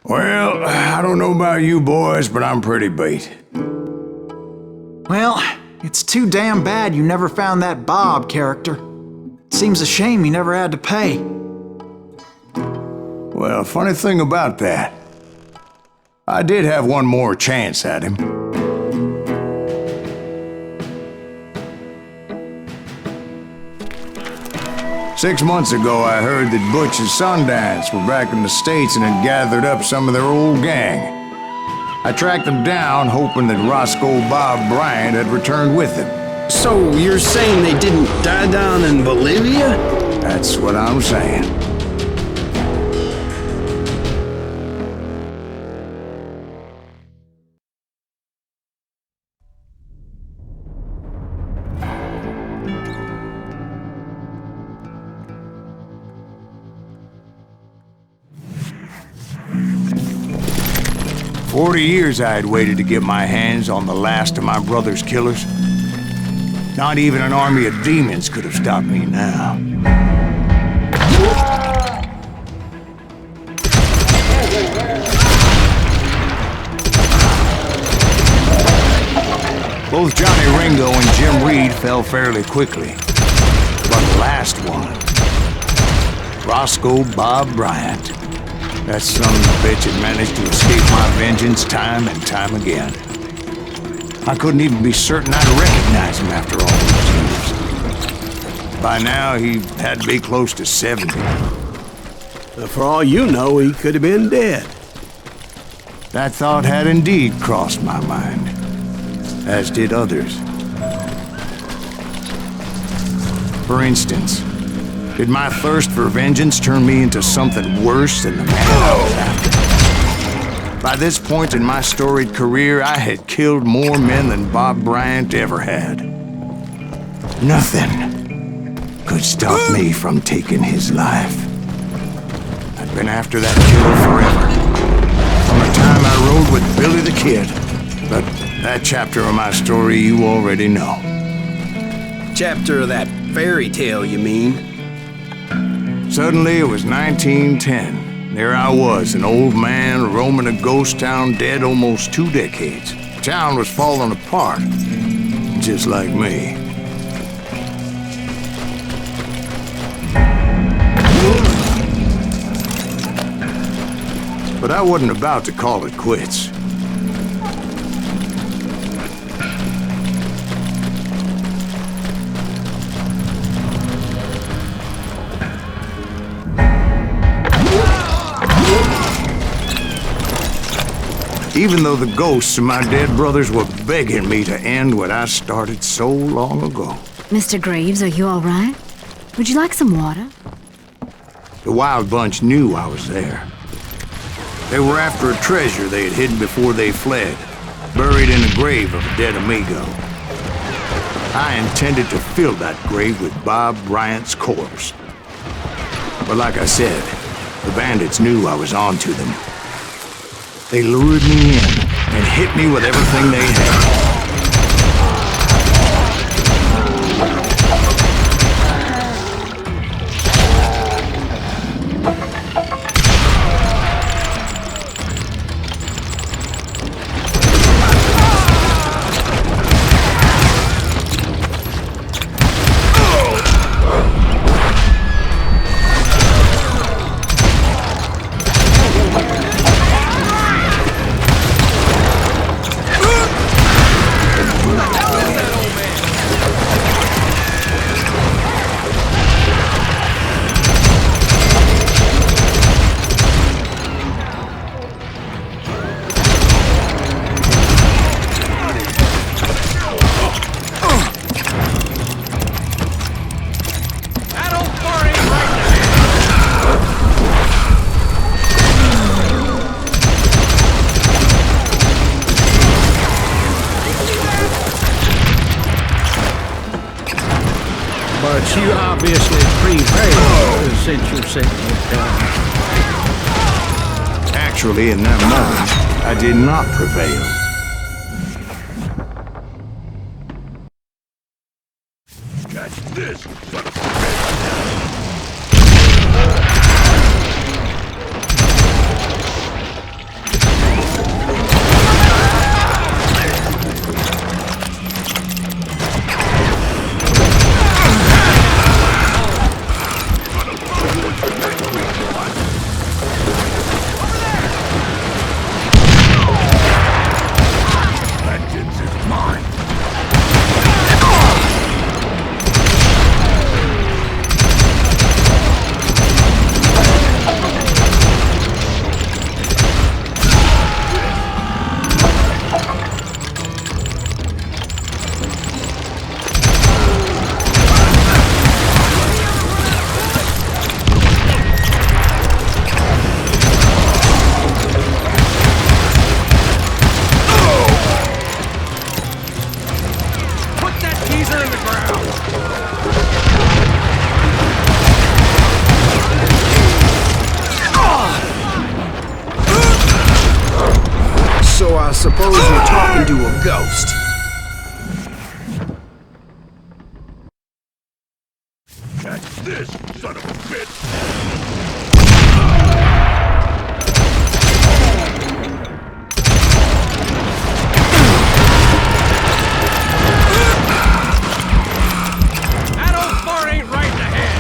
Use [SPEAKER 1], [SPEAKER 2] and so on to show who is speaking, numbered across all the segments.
[SPEAKER 1] Well, I don't know about you boys, but I'm pretty beat.
[SPEAKER 2] Well, it's too damn bad you never found that Bob character. Seems a shame you never had to pay.
[SPEAKER 1] Well, funny thing about that, I did have one more chance at him. Six months ago, I heard that Butch and Sundance were back in the States and had gathered up some of their old gang. I tracked them down, hoping that Roscoe Bob Bryant had returned with them.
[SPEAKER 3] So you're saying they didn't die down in Bolivia?
[SPEAKER 1] That's what I'm saying. For 40 years I had waited to get my hands on the last of my brother's killers. Not even an army of demons could have stopped me now. Both Johnny Ringo and Jim Reed fell fairly quickly. But the last one, Roscoe Bob Bryant, that son of a bitch had managed to escape my vengeance time and time again. I couldn't even be certain I'd recognize him after all those years. By now, he had to be close to 70.
[SPEAKER 3] For all you know, he could have been dead.
[SPEAKER 1] That thought had indeed crossed my mind, as did others. For instance, did my thirst for vengeance turn me into something worse than the man I was after? By this point in my storied career, I had killed more men than Bob Bryant ever had. Nothing could stop me from taking his life. I'd been after that killer forever, from the time I rode with Billy the Kid. But that chapter of my story you already know.
[SPEAKER 3] Chapter of that fairy tale, you mean?
[SPEAKER 1] Suddenly, it was 1910. There I was, an old man roaming a ghost town dead almost 2 decades. The town was falling apart, just like me. But I wasn't about to call it quits. Even though the ghosts of my dead brothers were begging me to end what I started so long ago.
[SPEAKER 4] Mr. Graves, are you all right? Would you like some water?
[SPEAKER 1] The Wild Bunch knew I was there. They were after a treasure they had hidden before they fled, buried in the grave of a dead amigo. I intended to fill that grave with Bob Bryant's corpse. But like I said, the bandits knew I was on to them. They lured me in and hit me with everything they had.
[SPEAKER 5] But you obviously prevailed since you're sitting here.
[SPEAKER 1] Actually, in that moment, I did not prevail. Catch this!
[SPEAKER 3] ghost.
[SPEAKER 6] Catch this, son of a bitch!
[SPEAKER 3] That old fart ain't right in the head.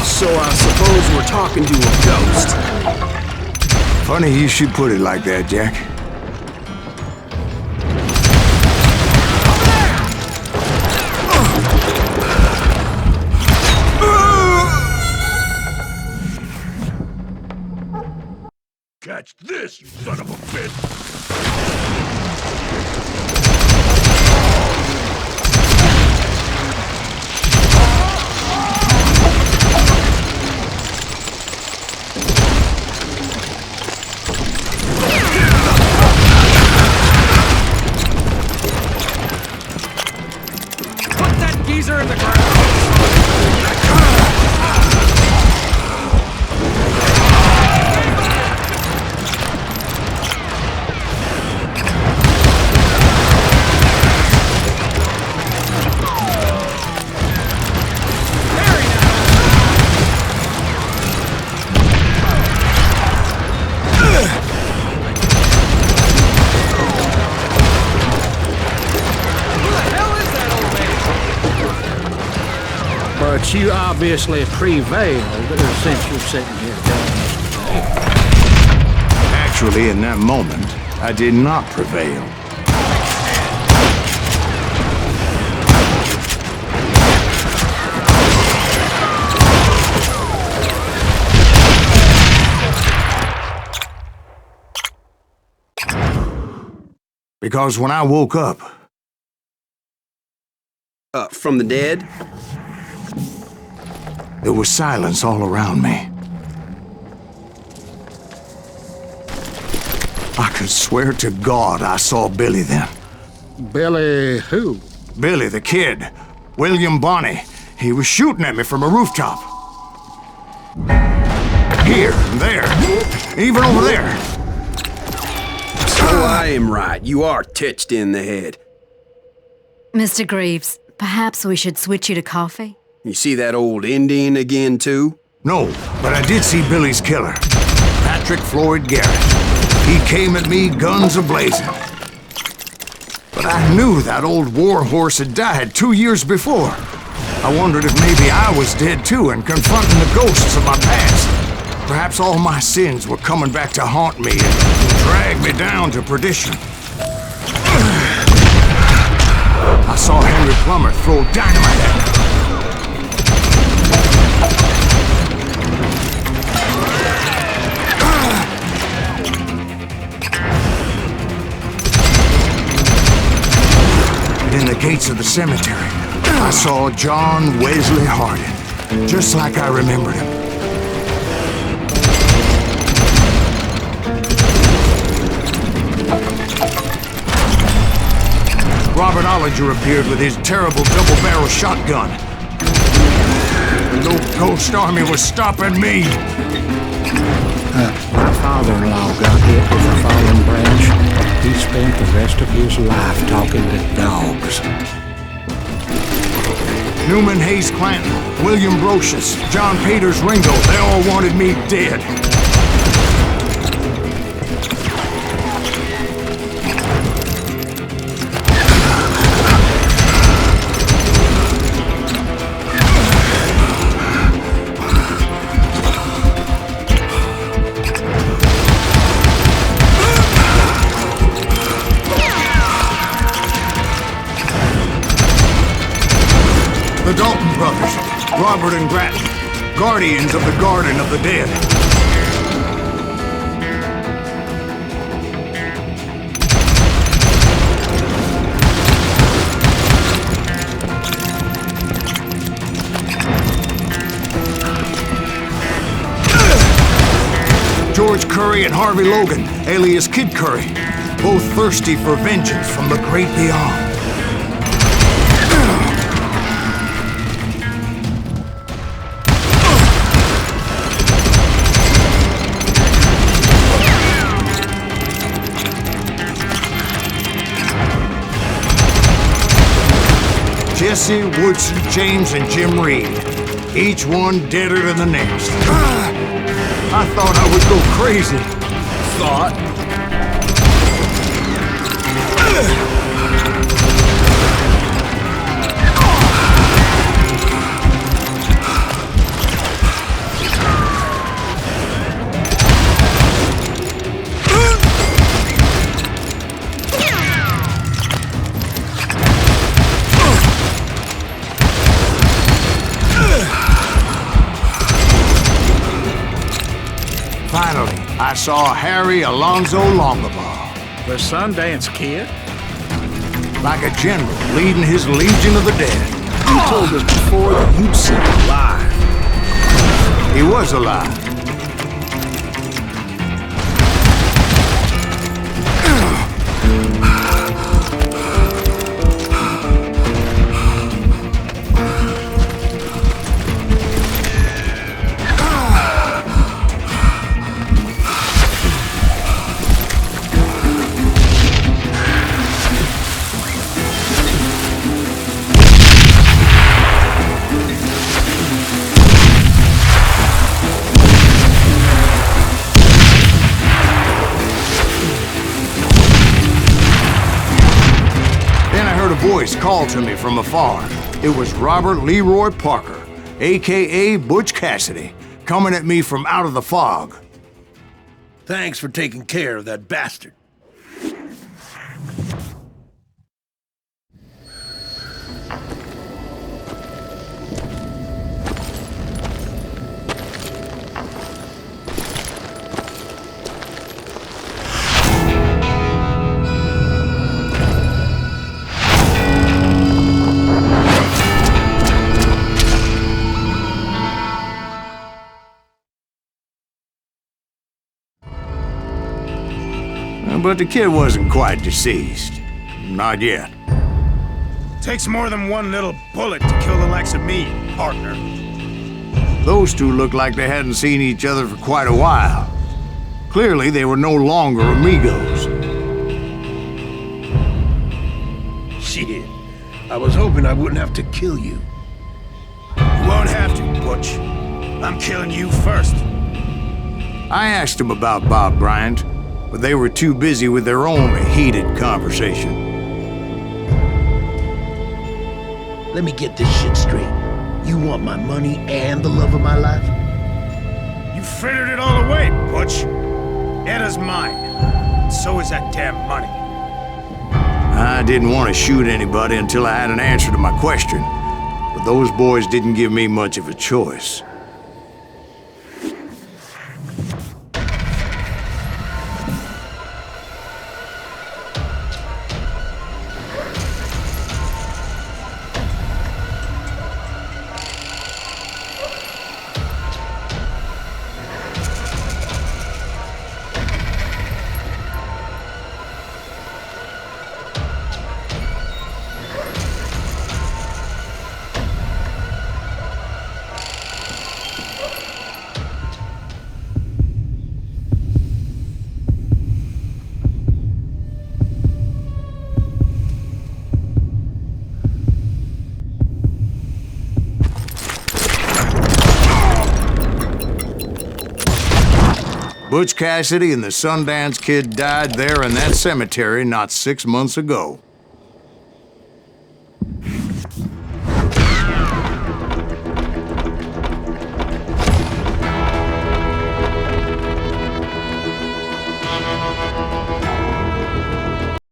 [SPEAKER 3] So I suppose we're talking to a ghost.
[SPEAKER 1] Funny you should put it like that, Jack.
[SPEAKER 6] Catch this, you son of a bitch!
[SPEAKER 3] Put that geezer in the ground.
[SPEAKER 5] But you obviously prevailed since you're sitting here telling us today.
[SPEAKER 1] Actually, in that moment, I did not prevail. Because when I woke up,
[SPEAKER 3] From the dead?
[SPEAKER 1] there was silence all around me. I could swear to God I saw Billy then.
[SPEAKER 5] Billy who?
[SPEAKER 1] Billy, the kid. William Bonney. He was shooting at me from a rooftop. Here and there. Even over there.
[SPEAKER 3] So I am right. You are touched in the head.
[SPEAKER 4] Mr. Greaves, perhaps we should switch you to coffee?
[SPEAKER 3] You see that old Indian again, too?
[SPEAKER 1] No, but I did see Billy's killer. Patrick Floyd Garrett. He came at me guns a-blazing. But I knew that old war horse had died 2 years before. I wondered if maybe I was dead too and confronting the ghosts of my past. Perhaps all my sins were coming back to haunt me and drag me down to perdition. I saw Henry Plummer throw dynamite at me. In the gates of the cemetery, I saw John Wesley Hardin, just like I remembered him. Robert Ollinger appeared with his terrible double-barrel shotgun. No ghost army was stopping me.
[SPEAKER 5] My father-in-law got hit with a fallen branch. He spent the rest of his life talking to dogs.
[SPEAKER 1] Newman Hayes Clanton, William Brocious, John Peters Ringo, they all wanted me dead. The Dalton brothers, Robert and Grattan, guardians of the Garden of the Dead. George Curry and Harvey Logan, alias Kid Curry, both thirsty for vengeance from the great beyond. Jesse, Woodson, James, and Jim Reed, each one deader than the next. I thought I would go crazy.
[SPEAKER 3] Thought?
[SPEAKER 1] Finally, I saw Harry Alonzo Longaball.
[SPEAKER 5] The Sundance Kid?
[SPEAKER 1] Like a general leading his legion of the dead.
[SPEAKER 3] You told us before that you'd seen him live.
[SPEAKER 1] He was alive. Voice called to me from afar. It was Robert Leroy Parker, a.k.a. Butch Cassidy, coming at me from out of the fog.
[SPEAKER 6] Thanks for taking care of that bastard.
[SPEAKER 1] But the kid wasn't quite deceased. Not yet.
[SPEAKER 6] Takes more than one little bullet to kill the likes of me, partner.
[SPEAKER 1] Those two looked like they hadn't seen each other for quite a while. Clearly, they were no longer amigos.
[SPEAKER 6] Shit. I was hoping I wouldn't have to kill you. You won't have to, Butch. I'm killing you first.
[SPEAKER 1] I asked him about Bob Bryant, but they were too busy with their own heated conversation.
[SPEAKER 6] Let me get this shit straight. You want my money and the love of my life? You frittered it all away, Butch. Edda's mine. So is that damn money.
[SPEAKER 1] I didn't want to shoot anybody until I had an answer to my question, but those boys didn't give me much of a choice. Butch Cassidy and the Sundance Kid died there in that cemetery not 6 months ago.